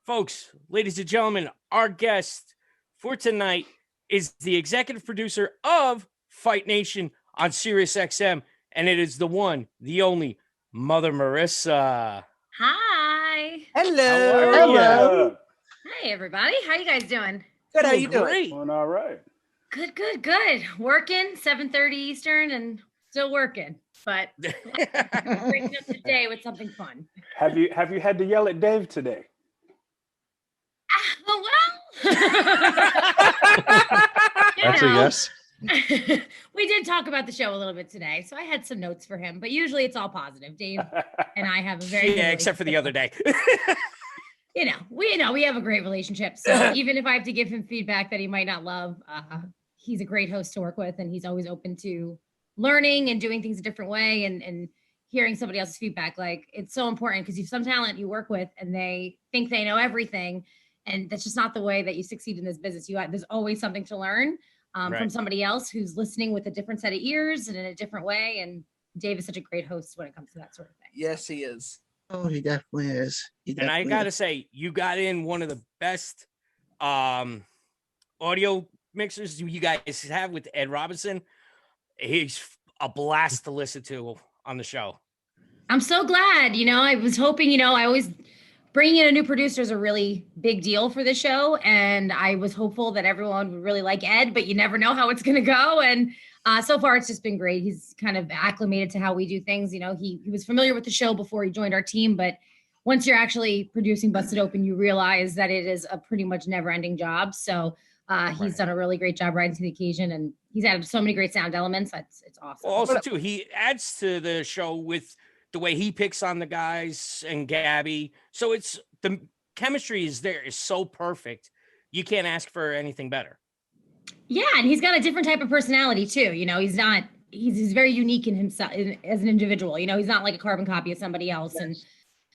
Folks, ladies and gentlemen, our guest for tonight is the executive producer of Fight Nation on SiriusXM, and it is the one, the only Mother Marissa. Hi. Hello. Hello. Hi, everybody. How you guys doing? Good. How you Great. doing? Doing all right. Good. Working 7:30 Eastern and still working, but breaking up the day with something fun. Have you had to yell at Dave today? Oh, well. That's a yes. We did talk about the show a little bit today, so I had some notes for him, but usually it's all positive. Dave and I have a very Yeah, except for the other day. We have a great relationship. So even if I have to give him feedback that he might not love, he's a great host to work with, and he's always open to learning and doing things a different way and hearing somebody else's feedback. Like, it's so important because you have some talent you work with and they think they know everything, and that's just not the way that you succeed in this business. There's always something to learn from somebody else who's listening with a different set of ears and in a different way. And Dave is such a great host when it comes to that sort of thing. Yes, he is. Oh, he definitely is. And I gotta say, you got in one of the best audio mixers you guys have with Ed Robinson. He's a blast to listen to on the show. I'm so glad. I was hoping, I always bringing in a new producer is a really big deal for the show. And I was hopeful that everyone would really like Ed, but you never know how it's going to go. And so far, it's just been great. He's kind of acclimated to how we do things. He was familiar with the show before he joined our team, but once you're actually producing Busted Open, you realize that it is a pretty much never ending job. So he's done a really great job rising to the occasion, and he's added so many great sound elements. It's awesome. Well, also too, he adds to the show with the way he picks on the guys and Gabby. So it's the chemistry is so perfect. You can't ask for anything better. Yeah. And he's got a different type of personality too. He's very unique in himself as an individual. He's not like a carbon copy of somebody else. Yes. And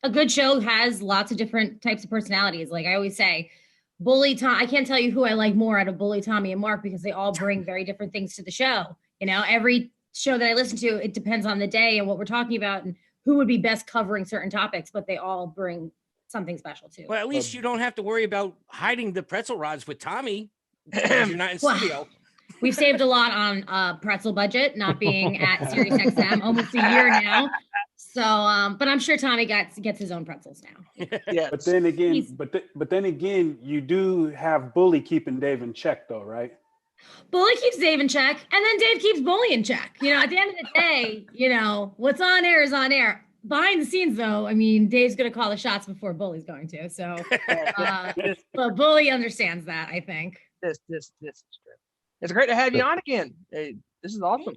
a good show has lots of different types of personalities. Like I always say, Bully Tom, I can't tell you who I like more out of Bully, Tommy, and Mark, because they all bring very different things to the show. Every show that I listen to, it depends on the day and what we're talking about and who would be best covering certain topics, but they all bring something special too. Well, at least you don't have to worry about hiding the pretzel rods with Tommy. You're not in studio. We've saved a lot on pretzel budget, not being at SiriusXM almost a year now. So, but I'm sure Tommy gets his own pretzels now. Yeah. But then again, you do have Bully keeping Dave in check, though, right? Bully keeps Dave in check, and then Dave keeps Bully in check. At the end of the day, what's on air is on air. Behind the scenes, though, Dave's going to call the shots before Bully's going to. So, but Bully understands that, I think. This is true. It's great to have you on again. Hey, this is awesome.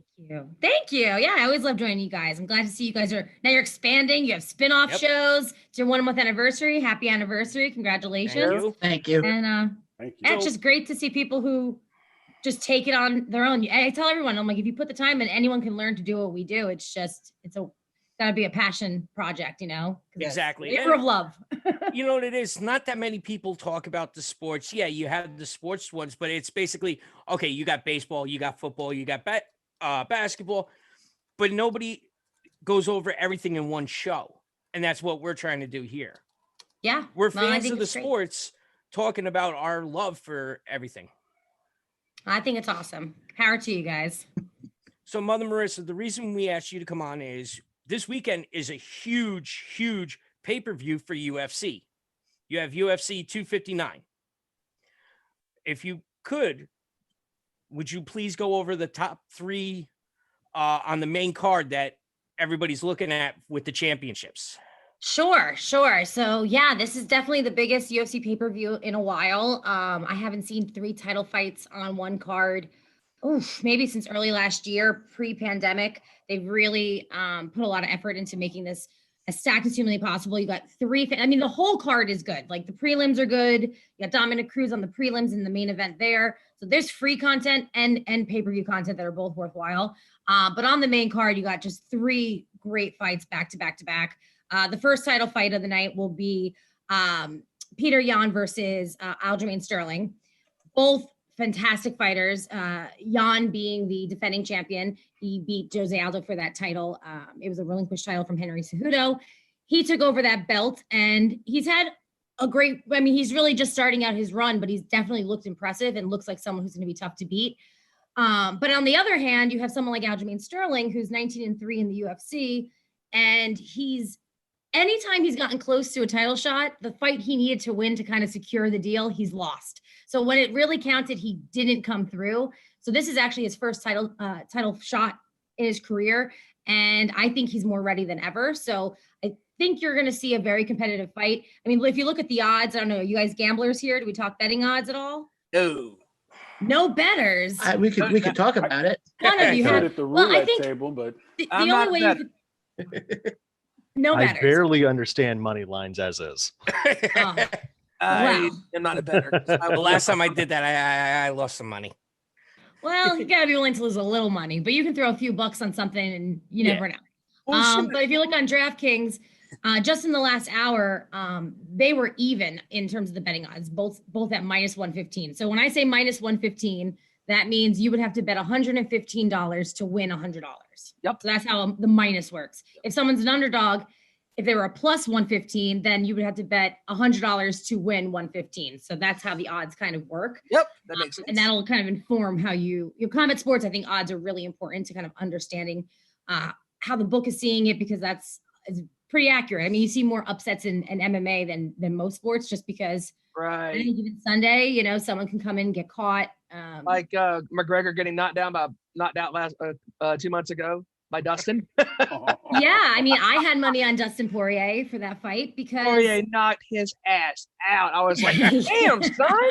Thank you. Yeah, I always love joining you guys. I'm glad to see you guys you're expanding. You have spin-off shows. It's your 1 month anniversary. Happy anniversary. Congratulations. Thank you. And Thank you. It's just great to see people who just take it on their own. I tell everyone, I'm like, if you put the time in, anyone can learn to do what we do. It's gotta be a passion project, Exactly. Labor of love. You know what it is? Not that many people talk about the sports. Yeah, you have the sports ones, but it's basically, okay, you got baseball, you got football, you got basketball, but nobody goes over everything in one show. And that's what we're trying to do here. Yeah. We're fans of the sports talking about our love for everything. I think it's awesome. Power to you guys. So, Mother Marissa, the reason we asked you to come on is this weekend is a huge, huge pay-per-view for UFC. You have UFC 259. If you could, would you please go over the top 3 on the main card that everybody's looking at with the championships? Sure. So yeah, this is definitely the biggest UFC pay-per-view in a while. I haven't seen 3 title fights on one card. Maybe since early last year, pre-pandemic. They've really put a lot of effort into making this as stacked as humanly possible. You got 3. I mean, the whole card is good. Like the prelims are good. You got Dominic Cruz on the prelims and the main event there. So there's free content and pay-per-view content that are both worthwhile. But on the main card, you got just 3 great fights back to back to back. The first title fight of the night will be Peter Yan versus Aljamain Sterling. Both fantastic fighters. Yan being the defending champion. He beat Jose Aldo for that title. It was a relinquished title from Henry Cejudo. He took over that belt, and he's had he's really just starting out his run, but he's definitely looked impressive and looks like someone who's going to be tough to beat. But on the other hand, you have someone like Aljamain Sterling, who's 19-3 in the UFC, and anytime he's gotten close to a title shot, the fight he needed to win to kind of secure the deal, he's lost. So when it really counted, he didn't come through. So this is actually his first title shot in his career. And I think he's more ready than ever. So I think you're going to see a very competitive fight. I mean, if you look at the odds, I don't know, you guys gamblers here, do we talk betting odds at all? No bettors. We could talk about it. One of you Sit have. at the Well, I roulette think table, but the I'm only not way a you could. No I bettors. barely understand money lines as is. Oh, I Wow. am not a better. The last time I did that, I lost some money. well, you gotta be willing to lose a little money, but you can throw a few bucks on something and you never know. But if you look on DraftKings, just in the last hour, they were even in terms of the betting odds, both at -115. So when I say -115, that means you would have to bet $115 to win $100. Yep. So that's how the minus works. If someone's an underdog, if they were a +115, then you would have to bet $100 to win 115. So that's how the odds kind of work. Yep, that makes sense. And that'll kind of inform how your combat sports. I think odds are really important to kind of understanding how the book is seeing it, because is pretty accurate. I mean, you see more upsets in MMA than most sports, just because Right. any given Sunday, someone can come in and get caught. Like McGregor getting knocked out last 2 months ago by Dustin. Yeah, I mean, I had money on Dustin Poirier for that fight because Poirier knocked his ass out. I was like, damn, son.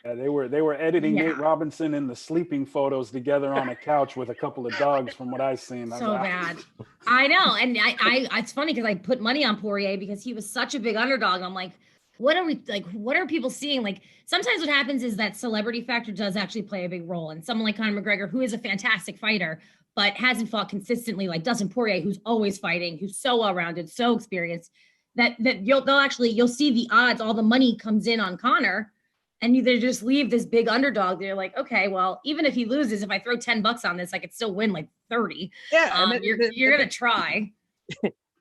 Yeah, they were editing Yeah. Nate Robinson and the sleeping photos together on a couch with a couple of dogs, from what I've seen. so bad. I know, and I it's funny because I put money on Poirier because he was such a big underdog. I'm like, what are people seeing? Like, sometimes what happens is that celebrity factor does actually play a big role. And someone like Conor McGregor, who is a fantastic fighter, but hasn't fought consistently, like Dustin Poirier, who's always fighting, who's so well-rounded, so experienced, that you'll see the odds, all the money comes in on Conor, and you just leave this big underdog. They're like, okay, well, even if he loses, if I throw $10 on this, I could still win like 30. Yeah, and You're gonna try.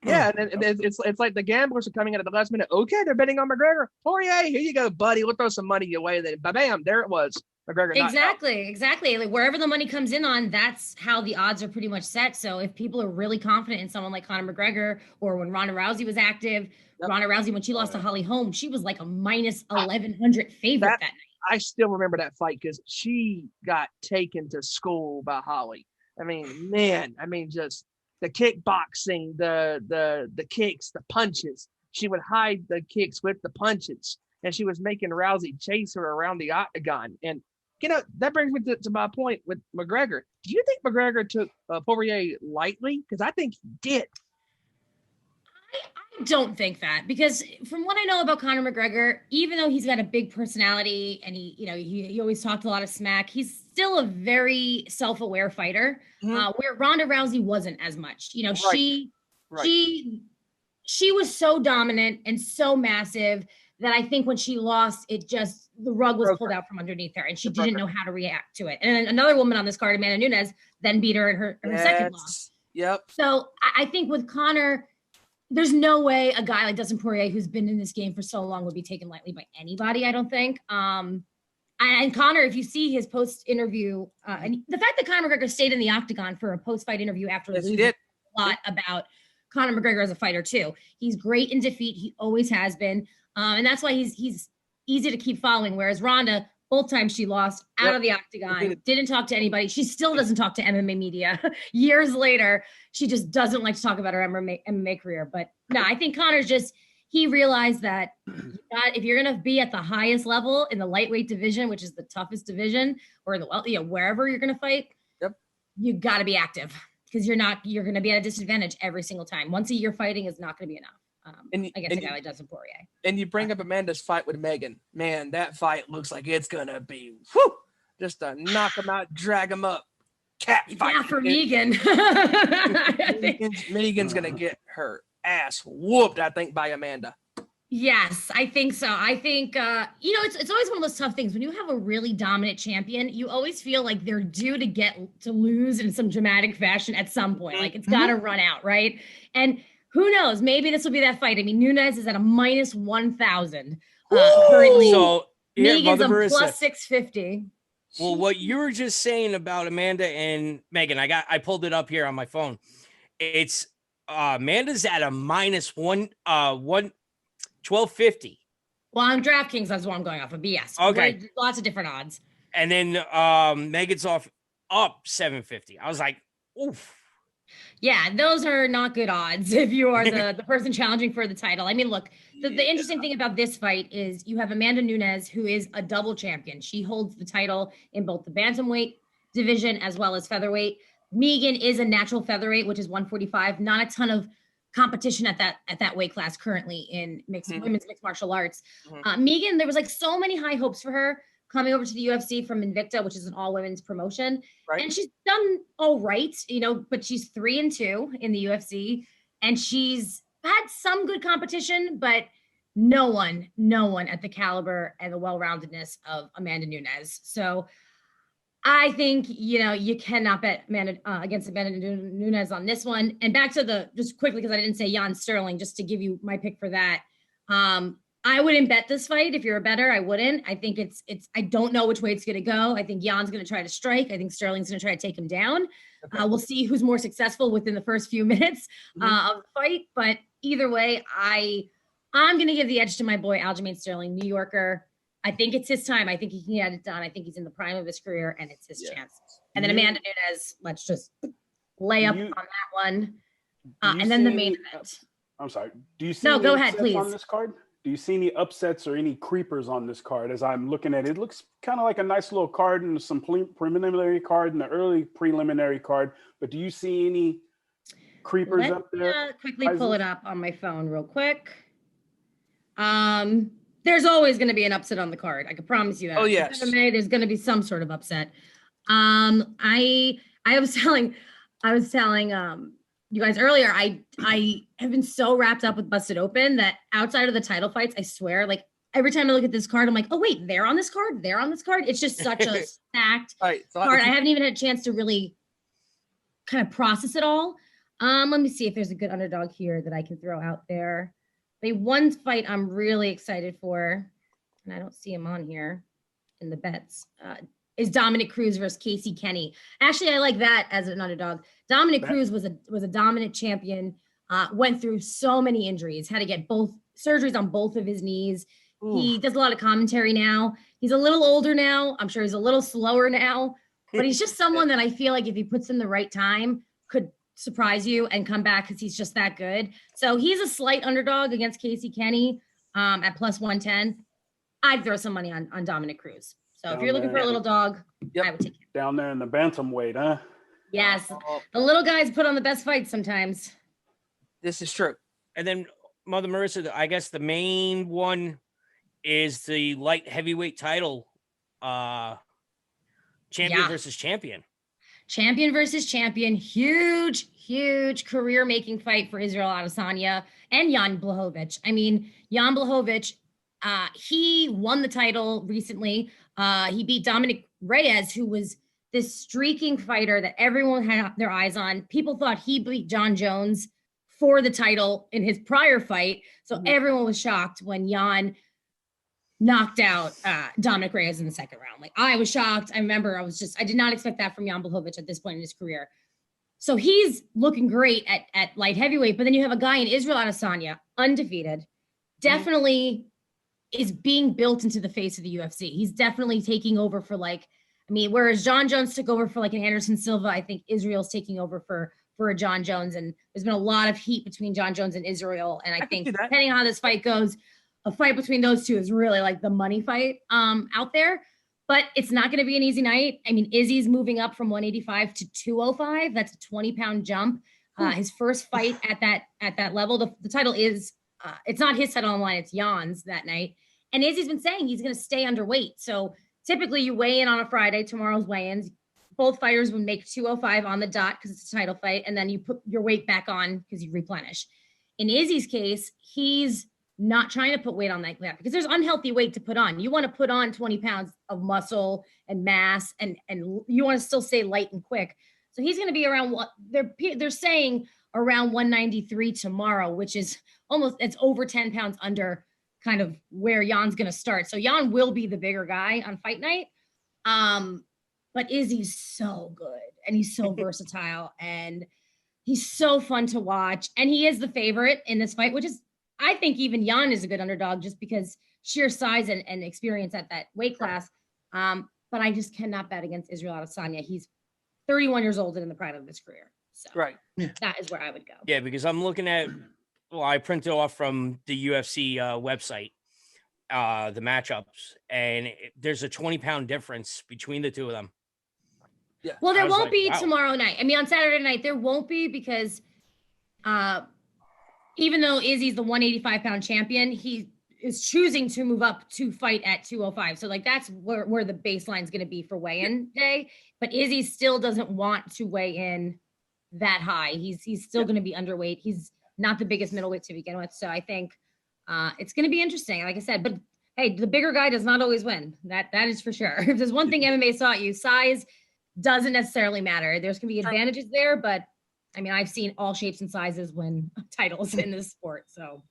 Yeah, and it's like the gamblers are coming in at the last minute. Okay, they're betting on McGregor. Poirier, here you go, buddy. We'll throw some money your way. Then, bam, there it was. McGregor. Exactly. Like wherever the money comes in on, that's how the odds are pretty much set. So if people are really confident in someone like Conor McGregor, or when Ronda Rousey was active, Ronda Rousey, when she lost to Holly Holm, she was like a -1100 favorite that night. I still remember that fight because she got taken to school by Holly. I mean, man, just the kickboxing, the kicks, the punches. She would hide the kicks with the punches, and she was making Rousey chase her around the octagon. And that brings me to my point with McGregor. Do you think McGregor took Poirier lightly? Because I think he did. I don't think that, because from what I know about Conor McGregor, even though he's got a big personality and he always talked a lot of smack, he's still a very self-aware fighter. Where Ronda Rousey wasn't as much. She was so dominant and so massive that I think when she lost, the rug was pulled out from underneath her, and she didn't know how to react to it. And another woman on this card, Amanda Nunes, then beat her in her second loss. Yep. So I think with Conor, there's no way a guy like Dustin Poirier, who's been in this game for so long, would be taken lightly by anybody, I don't think. And Conor, if you see his post-interview, and the fact that Conor McGregor stayed in the octagon for a post-fight interview after losing, a lot about Conor McGregor as a fighter too. He's great in defeat. He always has been. And that's why he's easy to keep following. Whereas Ronda Both times she lost out of the octagon, didn't talk to anybody. She still doesn't talk to MMA media. Years later, she just doesn't like to talk about her MMA career. But no, I think Conor's he realized that if you're going to be at the highest level in the lightweight division, which is the toughest division, or wherever you're going to fight, you got to be active, because you're going to be at a disadvantage every single time. Once a year fighting is not going to be enough. I guess a guy like Dustin Poirier. And you bring up Amanda's fight with Megan. Man, that fight looks like it's going to be just a knock him out, drag him up. Cat fight. Yeah, for Megan. Megan's going to get her ass whooped, I think, by Amanda. Yes, I think so. I think, it's always one of those tough things. When you have a really dominant champion, you always feel like they're due to lose in some dramatic fashion at some point. Like it's got to run out, right? And who knows? Maybe this will be that fight. I mean, Nunes is at a minus 1,000 currently. So Megan's on plus 650. Well, what you were just saying about Amanda and Megan, I pulled it up here on my phone. It's Amanda's at a minus 1250. Well, on DraftKings, that's what I'm going off of. But yes, okay, lots of different odds. And then Megan's up 750. I was like, oof. Yeah, those are not good odds if you are the person challenging for the title. I mean, look, the interesting thing about this fight is you have Amanda Nunes, who is a double champion. She holds the title in both the bantamweight division as well as featherweight. Megan is a natural featherweight, which is 145. Not a ton of competition at that weight class currently in women's mixed martial arts. Megan, there was like so many high hopes for her coming over to the UFC from Invicta, which is an all women's promotion. Right. And she's done all right, but she's 3-2 in the UFC, and she's had some good competition, but no one at the caliber and the well-roundedness of Amanda Nunes. So I think, you cannot bet against Amanda Nunes on this one. And back to just quickly, because I didn't say Jan Sterling, just to give you my pick for that. I wouldn't bet this fight. If you're a bettor, I wouldn't. I think I don't know which way it's going to go. I think Jan's going to try to strike. I think Sterling's going to try to take him down. Okay. We'll see who's more successful within the first few minutes of the fight. But either way, I'm going to give the edge to my boy, Aljamain Sterling, New Yorker. I think it's his time. I think he can get it done. I think he's in the prime of his career, and it's his chance. And then Amanda Nunes, let's just lay up on that one. And then the main event. I'm sorry. Do you see go ahead, please. On this card? Do you see any upsets or any creepers on this card? As I'm looking at it, it looks kind of like a nice little card and some preliminary card and the early preliminary card. But do you see any creepers up there? Quickly pull it up on my phone real quick. There's always going to be an upset on the card. I can promise you that. Oh yes, there's going to be some sort of upset. I was telling you guys earlier, I have been so wrapped up with Busted Open that outside of the title fights, I swear, like every time I look at this card, I'm like, oh wait, they're on this card. They're on this card. It's just such a stacked card. I haven't even had a chance to really kind of process it all. Let me see if there's a good underdog here that I can throw out there. The one fight I'm really excited for, and I don't see him on here in the bets, is Dominic Cruz versus Casey Kenny. Actually, I like that as an underdog. Dominic Cruz was a dominant champion, went through so many injuries, had to get both surgeries on both of his knees. Ooh. He does a lot of commentary now. He's a little older now. I'm sure he's a little slower now, but he's just someone that I feel like if he puts in the right time, could surprise you and come back because he's just that good. So he's a slight underdog against Casey Kenny at plus 110. I'd throw some money on Dominic Cruz. So if you're looking for a little dog, I would take him. Down there in the bantamweight, huh? Yes. The little guys put on the best fights sometimes. This is true. And then, Mother Marissa, I guess the main one is the light heavyweight title, champion versus champion. Champion versus champion. Huge career-making fight for Israel Adesanya and Jan Blachowicz. I mean, Jan Blachowicz, he won the title recently. He beat Dominic Reyes, who was this streaking fighter that everyone had their eyes on. People thought he beat John Jones for the title in his prior fight. So everyone was shocked when Jan knocked out Dominic Reyes in the second round. Like, I was shocked. I remember I did not expect that from Jan Blachowicz at this point in his career. So he's looking great at light heavyweight, but then you have a guy in Israel Adesanya, undefeated, definitely is being built into the face of the UFC. He's definitely taking over for whereas Jon Jones took over for like an Anderson Silva, I think Israel's taking over for a Jon Jones. And there's been a lot of heat between Jon Jones and Israel. And I think depending on how this fight goes, a fight between those two is really like the money fight out there. But it's not going to be an easy night. I mean, Izzy's moving up from 185 to 205. That's a 20-pound jump. His first fight at that level. The title is it's not his title on the line, it's Jan's that night. And Izzy's been saying he's going to stay underweight. So typically you weigh in on a Friday, tomorrow's weigh-ins. Both fighters would make 205 on the dot because it's a title fight, and then you put your weight back on because you replenish. In Izzy's case, he's not trying to put weight on like that because there's unhealthy weight to put on. You want to put on 20 pounds of muscle and mass, and you want to still stay light and quick. So he's going to be around what they're saying around 193 tomorrow, which is it's over 10 pounds under kind of where Jan's going to start. So Jan will be the bigger guy on fight night. But Izzy's so good and he's so versatile and he's so fun to watch. And he is the favorite in this fight, which is, I think even Jan is a good underdog just because sheer size and experience at that weight class. But I just cannot bet against Israel Adesanya. He's 31 years old and in the prime of his career. So that is where I would go. Yeah, because I'm looking at, I printed off from the UFC website, the matchups, and there's a 20-pound difference between the two of them. Yeah. Well, there won't be tomorrow night. I mean, on Saturday night, there won't be because even though Izzy's the 185-pound champion, he is choosing to move up to fight at 205. So, like, that's where the baseline is going to be for weigh-in day. But Izzy still doesn't want to weigh in that high. He's still going to be underweight. He's not the biggest middleweight to begin with. So I think it's going to be interesting, like I said. But, hey, the bigger guy does not always win. That is for sure. If there's one thing MMA taught you, size doesn't necessarily matter. There's going to be advantages there, but I mean, I've seen all shapes and sizes win titles in this sport. So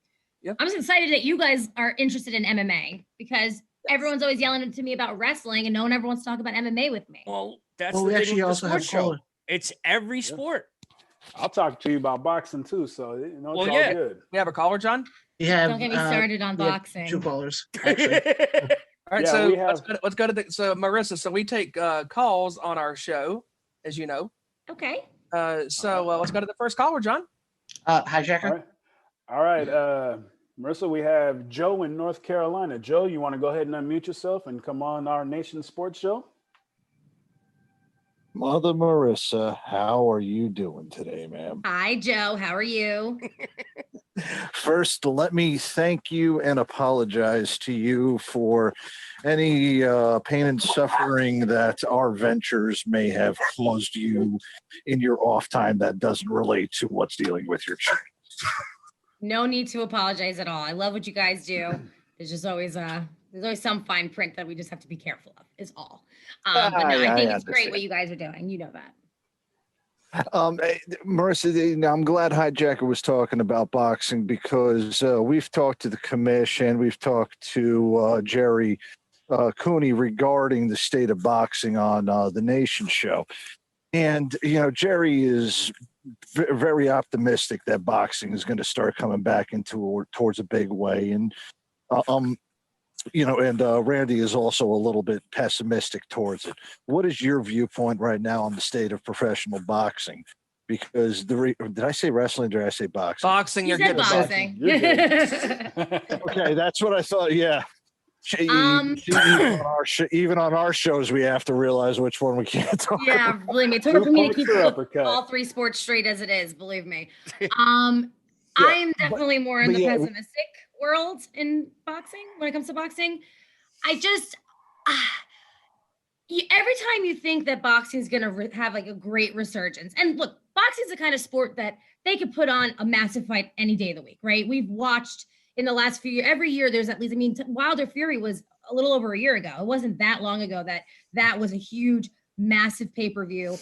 I'm just excited that you guys are interested in MMA because everyone's always yelling to me about wrestling and no one ever wants to talk about MMA with me. Well, that's we actually also have show. It's every sport. I'll talk to you about boxing too. So, it's all good. We have a caller, John? Yeah. Don't get me started on boxing. 2 callers, actually. All right, so let's go to Marissa. So we take calls on our show, as you know. Okay. Let's go to the first caller, John. Hijacker. All right. Marissa, we have Joe in North Carolina. Joe, you want to go ahead and unmute yourself and come on our Nation Sports Show? Mother Marissa, how are you doing today, ma'am? Hi, Joe. How are you? First, let me thank you and apologize to you for any pain and suffering that our ventures may have caused you in your off time that doesn't relate to what's dealing with your channel. No need to apologize at all. I love what you guys do. There's just always some fine print that we just have to be careful of, is all. But no, I think it's great what you guys are doing. You know that. Marissa, I'm glad hiJacker was talking about boxing because we've talked to the commission, we've talked to Jerry Cooney regarding the state of boxing on the Nation show. And, Jerry is very optimistic that boxing is going to start coming back towards a big way. And, Randy is also a little bit pessimistic towards it. What is your viewpoint right now on the state of professional boxing? Because did I say wrestling or did I say boxing? Boxing, you're good. Boxing. Okay, that's what I thought. Yeah. Even on our shows, we have to realize which one we can't talk about. Believe me, it's hard for me to keep all three sports straight as it is. Believe me. I'm definitely more in the pessimistic world in boxing when it comes to boxing. I just every time you think that boxing is going to have like a great resurgence, and look, boxing is the kind of sport that they could put on a massive fight any day of the week, right? We've watched in the last few years, every year there's at least, Wilder Fury was a little over a year ago. It wasn't that long ago that was a huge, massive pay-per-view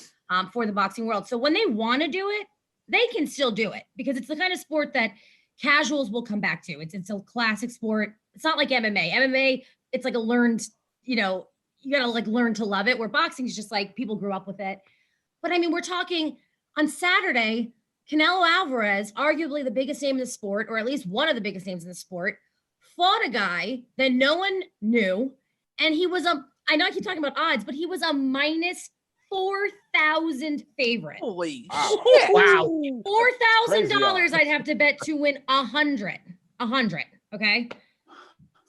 for the boxing world. So when they want to do it, they can still do it because it's the kind of sport that casuals will come back to. It's a classic sport. It's not like MMA. MMA, it's like a learned, you gotta like learn to love it, where boxing is just like people grew up with it. But I mean, we're talking on Saturday, Canelo Alvarez, arguably the biggest name in the sport, or at least one of the biggest names in the sport, fought a guy that no one knew, and he was I know I keep talking about odds, but he was a minus 4,000 favorite. Holy Wow. shit. Wow. $4,000 I'd have to bet to win 100. Okay.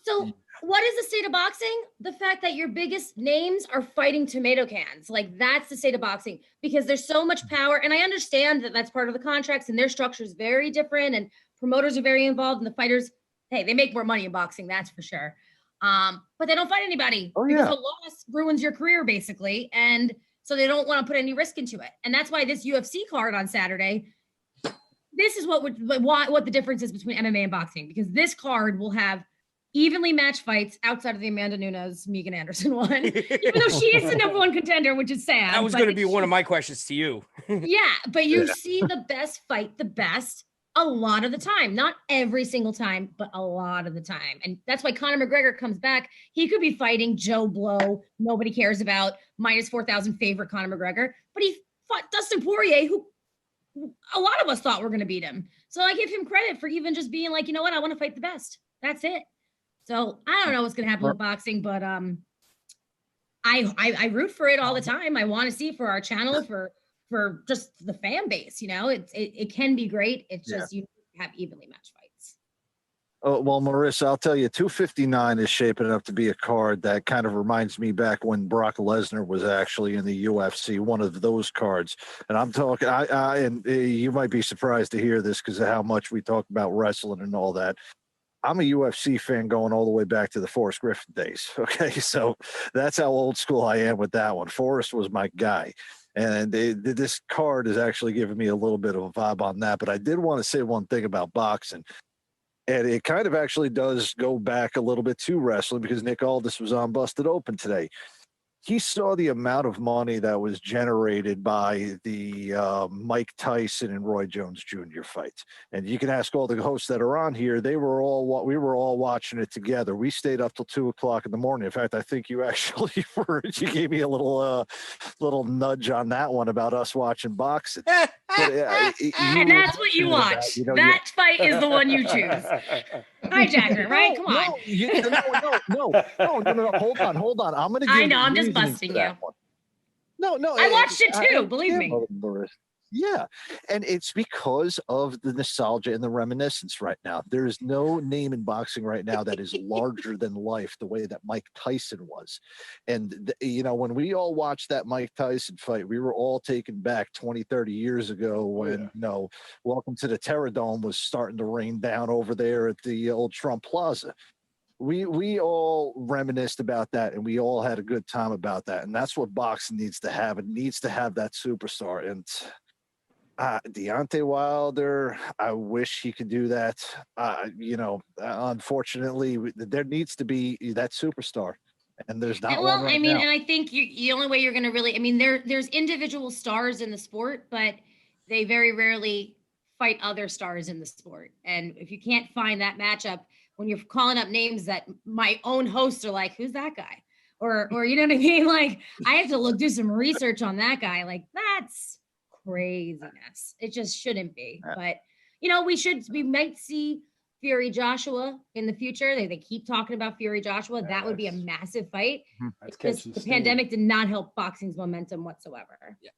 So what is the state of boxing? The fact that your biggest names are fighting tomato cans. Like, that's the state of boxing, because there's so much power. And I understand that that's part of the contracts and their structure is very different and promoters are very involved, and the fighters, hey, they make more money in boxing. That's for sure. But they don't fight anybody because a loss ruins your career basically. And so they don't want to put any risk into it. And that's why this UFC card on Saturday, this is what the difference is between MMA and boxing, because this card will have evenly matched fights outside of the Amanda Nunes, Megan Anderson one, even though she is the number one contender, which is sad. That was going to be one of my questions to you. Yeah, but you see the best fight the best a lot of the time. Not every single time, but a lot of the time. And that's why Conor McGregor comes back. He could be fighting Joe Blow, nobody cares about, minus 4,000 favorite Conor McGregor, but he fought Dustin Poirier, who a lot of us thought were going to beat him. So I give him credit for even just being like, you know what, I want to fight the best. That's it. So I don't know what's going to happen with boxing, but I root for it all the time. I want to see for our channel, for just the fan base. You know, it can be great. It's just you have evenly matched fights. Oh, well, Marissa, I'll tell you, 259 is shaping up to be a card that kind of reminds me back when Brock Lesnar was actually in the UFC, one of those cards. And I'm talking, and you might be surprised to hear this because of how much we talk about wrestling and all that. I'm a UFC fan going all the way back to the Forrest Griffin days. Okay, so that's how old school I am with that one. Forrest was my guy. And this card is actually giving me a little bit of a vibe on that. But I did want to say one thing about boxing. And it kind of actually does go back a little bit to wrestling, because Nick Aldis was on Busted Open today. He saw the amount of money that was generated by the Mike Tyson and Roy Jones Jr. fight. And you can ask all the hosts that are on here. We were all watching it together. We stayed up till 2:00 in the morning. In fact, I think you actually you gave me a little nudge on that one about us watching boxing. But, and that's what you watch. That fight is the one you choose. Hijacker, right? Come on. No. Hold on. I'm gonna. I know. I'm just busting you. No. I watched it too. Believe me. Yeah, and it's because of the nostalgia and the reminiscence right now. There is no name in boxing right now that is larger than life the way that Mike Tyson was. And, when we all watched that Mike Tyson fight, we were all taken back 20, 30 years ago when, Welcome to the Terradome was starting to rain down over there at the old Trump Plaza. We all reminisced about that, and we all had a good time about that. And that's what boxing needs to have. It needs to have that superstar. And Deontay Wilder, I wish he could do that. Unfortunately, there needs to be that superstar, and there's not one right now. And I think the only way you're going to really, there's individual stars in the sport, but they very rarely fight other stars in the sport. And if you can't find that matchup, when you're calling up names that my own hosts are like, who's that guy? Or you know what I mean? Like, I have to do some research on that guy. Like, that's craziness. It just shouldn't be. But we might see Fury Joshua in the future. They keep talking about Fury Joshua. That would be a massive fight, because the pandemic did not help boxing's momentum whatsoever. Yeah.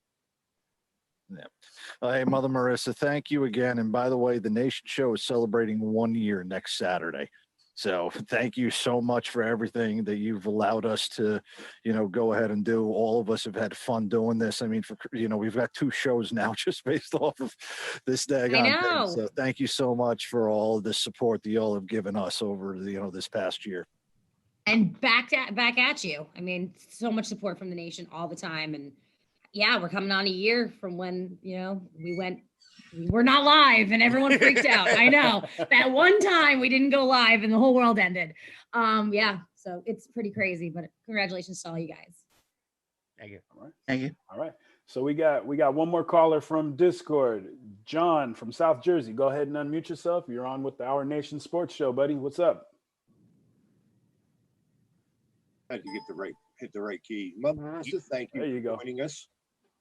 Hey, Mother Marissa, thank you again. And by the way, the Nation Show is celebrating 1 year next Saturday. So thank you so much for everything that you've allowed us to, go ahead and do. All of us have had fun doing this. I mean, we've got 2 shows now just based off of this daggone thing. So thank you so much for all the support that y'all have given us over this past year. And back at you. I mean, so much support from the nation all the time. And yeah, we're coming on a year from when, we were not live and everyone freaked out. I know that one time we didn't go live and the whole world ended. So it's pretty crazy, but congratulations to all you guys. Thank you. All right. Thank you. All right. So we got one more caller from Discord. John from South Jersey. Go ahead and unmute yourself. You're on with the Our Nation Sports Show, buddy. What's up? I had to hit the right key. Mother Marissa, thank you for joining us.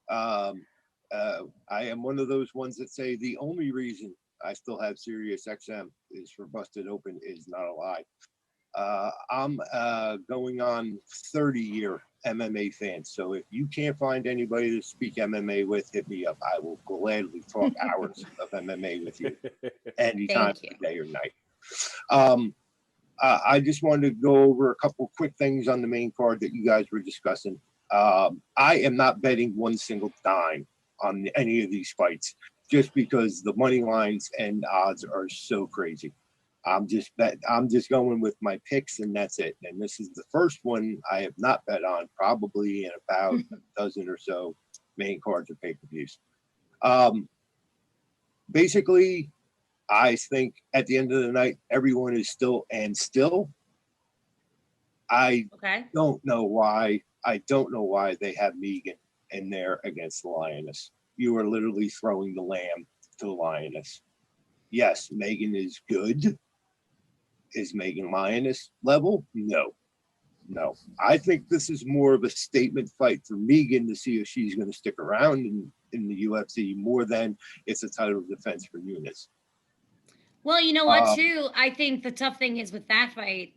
I am one of those ones that say the only reason I still have SiriusXM. Is for Busted Open is not a lie. I'm going on 30-year MMA fan. So if you can't find anybody to speak MMA with, hit me up. I will gladly talk hours of MMA with you anytime, of the day or night. I just wanted to go over a couple quick things on the main card that you guys were discussing. I am not betting one single dime on any of these fights just because the money lines and odds are so crazy. I'm just going with my picks, and that's it. And this is the first one I have not bet on, probably in about a dozen or so main cards or pay-per-views. Basically, I think at the end of the night, everyone is still. I don't know why. I don't know why they have Megan in there against the Lioness. You are literally throwing the lamb to the Lioness. Yes, Megan is good. Is Megan Lioness level? No. I think this is more of a statement fight for Megan to see if she's going to stick around in the UFC more than it's a title defense for Nunes. Well, you know what, too? I think the tough thing is with that fight,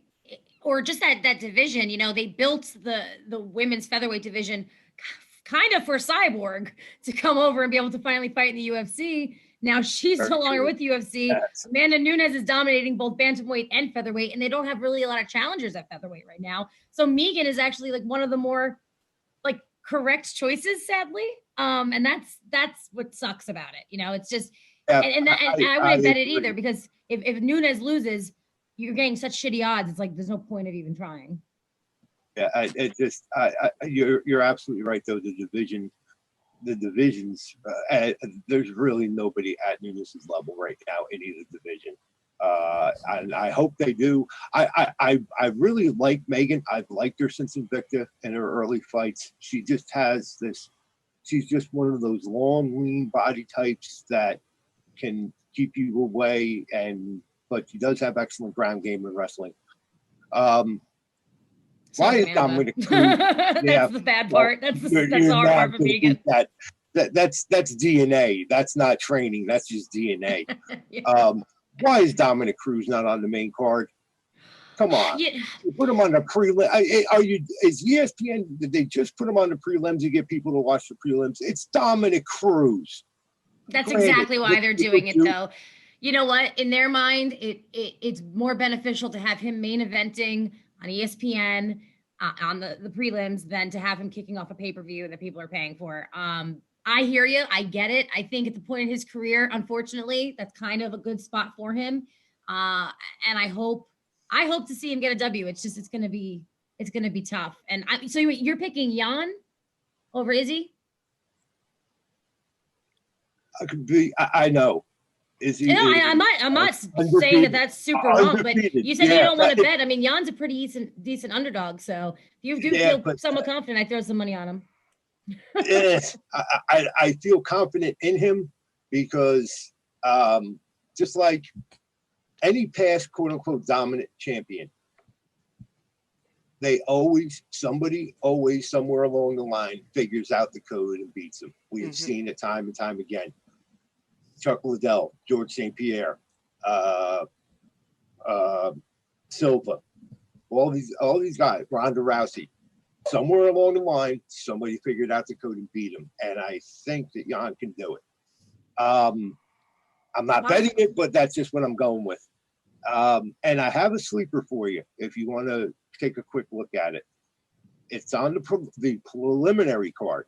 or just that division, they built the women's featherweight division kind of for Cyborg to come over and be able to finally fight in the UFC. Now she's no longer with UFC. Yes. Amanda Nunes is dominating both bantamweight and featherweight, and they don't have really a lot of challengers at featherweight right now. So Megan is actually like one of the more like correct choices, sadly. And that's what sucks about it. It's just, I wouldn't bet it either, because if Nunes loses, you're getting such shitty odds. It's like there's no point of even trying. Yeah, you're absolutely right though. The divisions, there's really nobody at Nunes' level right now in either division. And I hope they do. I really like Megan. I've liked her since Invicta in her early fights. She just has this. She's just one of those long, lean body types that can keep you away, but she does have excellent ground game in wrestling. Why is Dominic Cruz? That's the bad part. That's the hard part for Megan. That's DNA. That's not training. That's just DNA. Yeah. Why is Dominic Cruz not on the main card? Come on, you put him on the prelim. Is ESPN? Did they just put him on the prelims to get people to watch the prelims? It's Dominic Cruz. That's exactly why they're doing it, though. You know what? In their mind, it's more beneficial to have him main eventing on ESPN on the prelims than to have him kicking off a pay-per-view that people are paying for. I hear you. I get it. I think at the point in his career, unfortunately, that's kind of a good spot for him. And I hope to see him get a W. It's going to be tough. And so you're picking Jan over Izzy? I know. I'm not saying that that's super wrong, but you said you don't want to bet. I mean, Jan's a pretty decent underdog, so if you do feel somewhat confident, I throw some money on him. Yes, I feel confident in him because just like any past quote unquote dominant champion, somebody always somewhere along the line figures out the code and beats them. We have seen it time and time again. Chuck Liddell, George St. Pierre, Silva, all these guys, Ronda Rousey. Somewhere along the line, somebody figured out the code and beat him, and I think that Jan can do it. I'm not betting it, but that's just what I'm going with. And I have a sleeper for you if you want to take a quick look at it. It's on the preliminary card.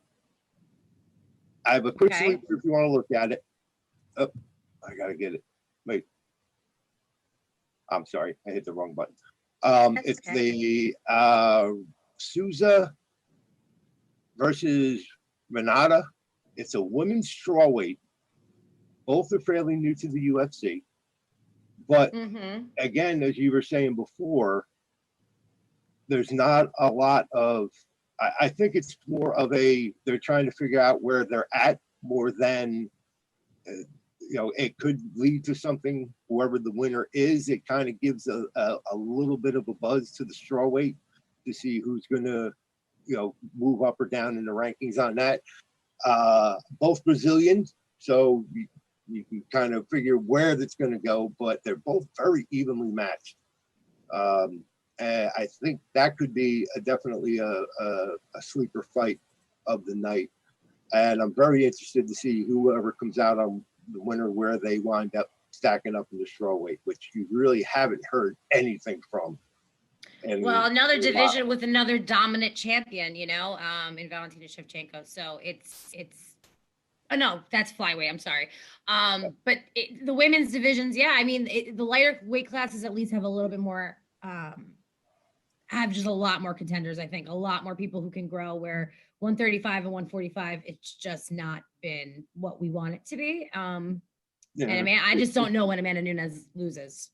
I have a quick sleeper if you want to look at it. Oh, I gotta get it. Wait. I'm sorry, I hit the wrong button. It's the Souza versus Renata. It's a women's strawweight. Both are fairly new to the UFC. But again, as you were saying before, there's not a lot of, I think it's more of they're trying to figure out where they're at more than, it could lead to something, whoever the winner is. It kind of gives a little bit of a buzz to the strawweight to see who's going to, move up or down in the rankings on that. Both Brazilians, so You can kind of figure where that's going to go, but they're both very evenly matched. And I think that could be definitely a sleeper fight of the night. And I'm very interested to see whoever comes out on the winner, where they wind up stacking up in the strawweight, which you really haven't heard anything from. And well, another division with another dominant champion, in Valentina Shevchenko. So it's oh no, that's flyweight. I'm sorry. But the women's divisions, yeah. I mean, the lighter weight classes at least have a little bit more, have just a lot more contenders. I think a lot more people who can grow. Where 135 and 145, it's just not been what we want it to be. And I just don't know when Amanda Nunes loses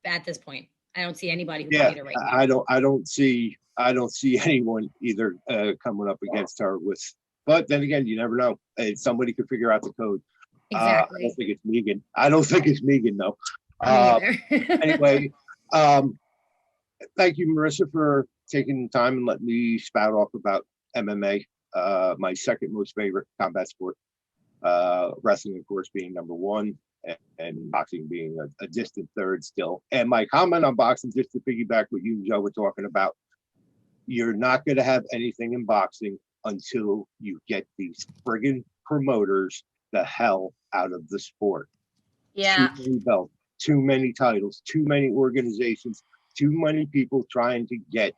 at this point. I don't see anybody who can beat her right now. I don't see anyone either coming up against her with. But then again, you never know. Somebody could figure out the code. Exactly. I don't think it's Megan. I don't think it's Megan though. Anyway, thank you, Marissa, for taking the time and letting me spout off about MMA. My second most favorite combat sport. Wrestling, of course, being number one. And boxing being a distant third still. And my comment on boxing, just to piggyback what you and Joe were talking about, you're not going to have anything in boxing until you get these friggin' promoters the hell out of the sport. Yeah. Too many belts, too many titles, too many organizations, too many people trying to get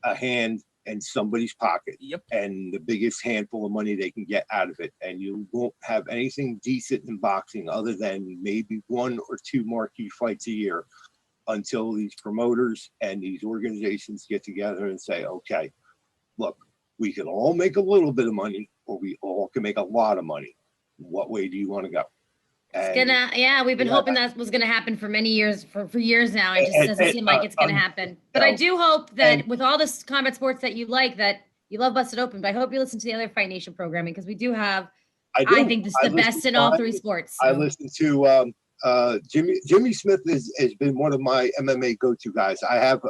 a hand in somebody's pocket. Yep. And the biggest handful of money they can get out of it. And you won't have anything decent in boxing other than maybe 1 or 2 marquee fights a year until these promoters and these organizations get together and say, okay, look, we can all make a little bit of money or we all can make a lot of money. What way do you want to go? We've been hoping that was gonna happen for many years, for years now. It just doesn't seem like it's gonna happen. But I do hope that with all this combat sports that you like, that you love Busted Open. But I hope you listen to the other Fight Nation programming, because we do have. I think this is the best in all 3 sports. So. I listen to Jimmy Smith has been one of my MMA go-to guys. I have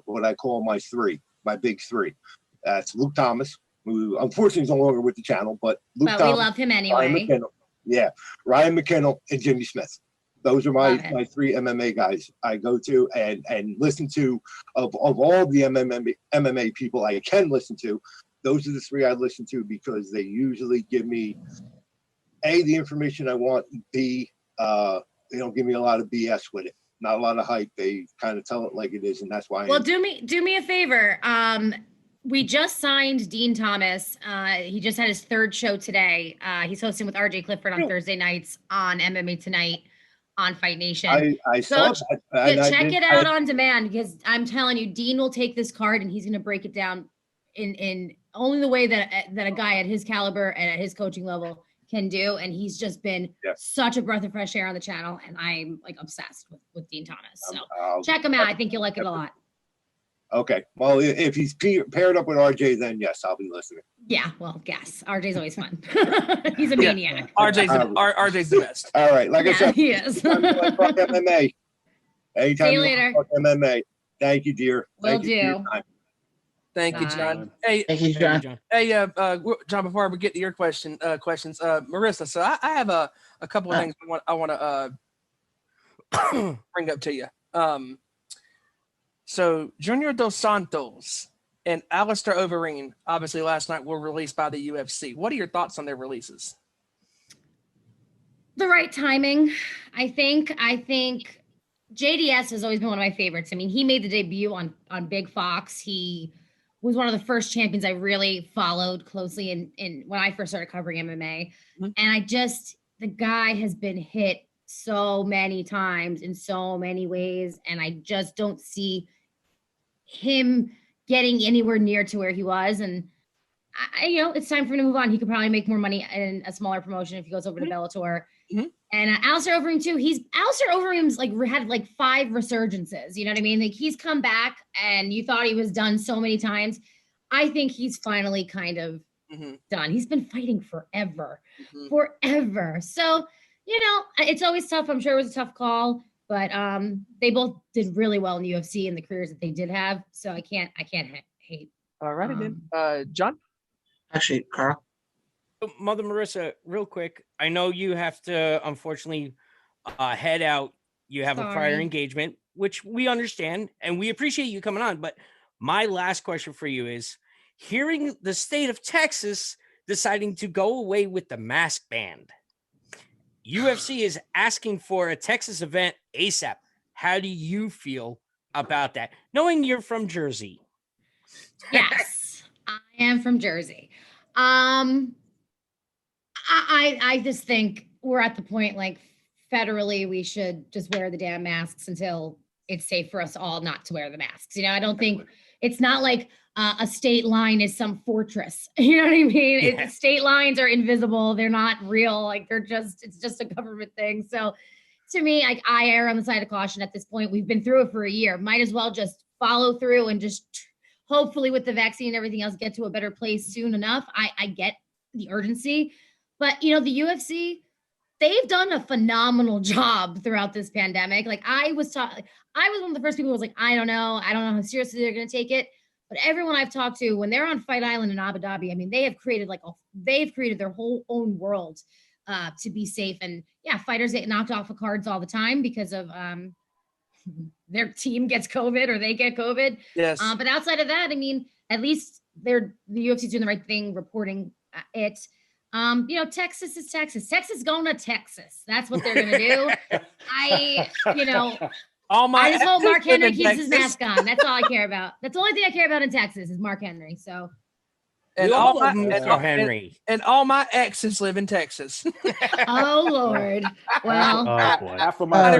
what I call my big 3. That's Luke Thomas, who unfortunately is no longer with the channel, but Luke Thomas, we love him anyway. Ryan McKinnell and Jimmy Smith. Those are my 3 MMA guys I go to and listen to. Of all the MMA people I can listen to, those are the 3 I listen to, because they usually give me A, the information I want, B, they don't give me a lot of BS with it. Not a lot of hype. They kind of tell it like it is, and that's why. Well, do me a favor. We just signed Dean Thomas. He just had his 3rd show today. He's hosting with RJ Clifford on Thursday nights on MMA Tonight on Fight Nation. I saw that. Check it out on demand, because I'm telling you, Dean will take this card and he's going to break it down in only the way that a guy at his caliber and at his coaching level can do. And he's just been such a breath of fresh air on the channel. And I'm like obsessed with Dean Thomas. So check him out. I think you'll like it a lot. Okay. Well, if he's paired up with RJ, then yes, I'll be listening. Yeah. Well, yes. RJ's always fun. He's a maniac. RJ's the best. All right. Like I said, he is. MMA. Anytime See you later. Talk MMA. Thank you, dear. Will do. Thank you, John. Hey, Thank you, John. Hey, John. Before we get to your questions, Marissa. So I have a couple of things I want to bring up to you. So Junior Dos Santos and Alistair Overeem, obviously last night, were released by the UFC. What are your thoughts on their releases? The right timing, I think. JDS has always been one of my favorites. I mean, he made the debut on Big Fox. He was one of the first champions I really followed closely in when I first started covering MMA. Mm-hmm. And the guy has been hit so many times in so many ways. And I just don't see him getting anywhere near to where he was. And it's time for him to move on. He could probably make more money in a smaller promotion if he goes over to Bellator. Mm-hmm. And Alistair Overeem too. Alistair Overeem's had 5 resurgences. You know what I mean? Like, he's come back, and you thought he was done so many times. I think he's finally kind of done. He's been fighting forever. So, it's always tough. I'm sure it was a tough call, but they both did really well in the UFC in the careers that they did have. So I can't hate. All righty then. John? Actually, Carl, Mother Marissa, real quick, I know you have to unfortunately head out. You have a prior Sorry. engagement, which we understand and we appreciate you coming on. But my last question for you is, hearing the state of Texas deciding to go away with the mask ban, UFC is asking for a Texas event ASAP. How do you feel about that, knowing you're from Jersey? Yes, I am from Jersey. I just think we're at the point, like, federally, we should just wear the damn masks until it's safe for us all not to wear the masks. You know, I don't think it's not like a state line is some fortress. You know what I mean? Yeah. State lines are invisible. They're not real. Like, it's just a government thing. So to me, like, I err on the side of caution at this point. We've been through it for a year. Might as well just follow through and just hopefully with the vaccine and everything else get to a better place soon enough. I get the urgency, but you know, the UFC, they've done a phenomenal job throughout this pandemic. Like, I was one of the first people who was like, I don't know how seriously they're going to take it. But everyone I've talked to, when they're on Fight Island in Abu Dhabi, I mean, they have created their whole own world to be safe. And yeah, fighters get knocked off of cards all the time because of their team gets COVID or they get COVID. Yes. But outside of that, I mean, at least the UFC's doing the right thing, reporting it. You know, Texas is Texas. Texas going to Texas. That's what they're going to do. I just hope Mark Henry keeps his mask on. That's all I care about. That's the only thing I care about in Texas is Mark Henry. So. And all and all my exes live in Texas. Oh Lord. Well, Oh boy. Half of my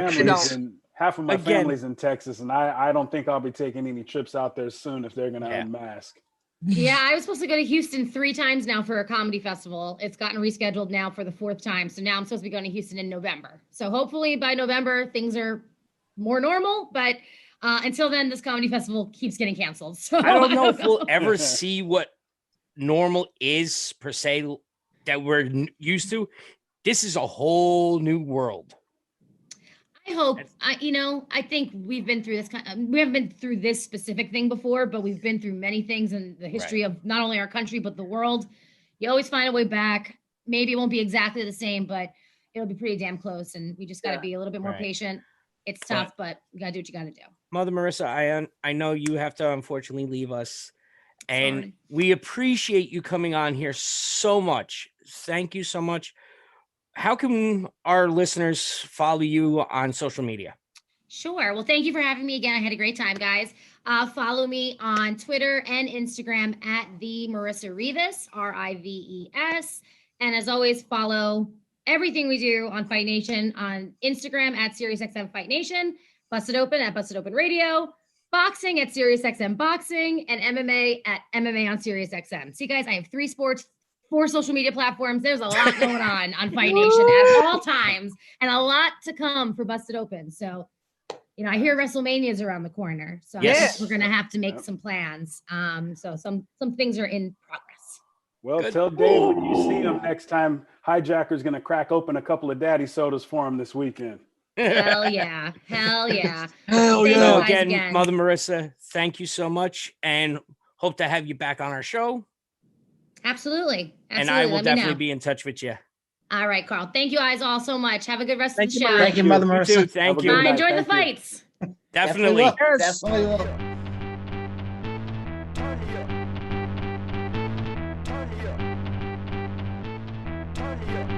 no. family's in Texas, and I don't think I'll be taking any trips out there soon if they're going to unmask. yeah, I was supposed to go to Houston 3 times now for a comedy festival. It's gotten rescheduled now for the 4th time. So now I'm supposed to be going to Houston in November. So hopefully by November things are more normal. But until then, this comedy festival keeps getting canceled. So I don't know if we'll ever see what normal is per se that we're used to. This is a whole new world. I hope. I think we've been through this we haven't been through this specific thing before, but we've been through many things in the history of not only our country but the world. You always find a way back. Maybe it won't be exactly the same, but it'll be pretty damn close. And we just got to be a little bit more patient. It's tough, but you got to do what you got to do. Mother Marissa, I know you have to unfortunately leave us, and we appreciate you coming on here so much. Thank you so much. How can our listeners follow you on social media? Sure. Well, thank you for having me again. I had a great time, guys. Follow me on Twitter and Instagram at the Marissa Rives, Rives. And as always, follow everything we do on Fight Nation on Instagram at SiriusXM Fight Nation, Busted Open at Busted Open Radio, boxing at SiriusXM Boxing, and MMA at MMA on SiriusXM. See, guys, I have 3 sports, 4 social media platforms. There's a lot going on Fight Nation at all times, and a lot to come for Busted Open. So, I hear WrestleMania is around the corner, so I guess we're gonna have to make some plans. So some things are in progress. Well, tell Dave when you see him next time, hiJacker's gonna crack open a couple of daddy sodas for him this weekend. Hell yeah. Hell yeah. So again, Mother Marissa, thank you so much, and hope to have you back on our show. Absolutely. And I will definitely be in touch with you. All right, Carl. Thank you guys all so much. Have a good rest of the show. Thank you, Mother Marissa. Thank you. Enjoy the fights. Definitely. Definitely will. Turn me up.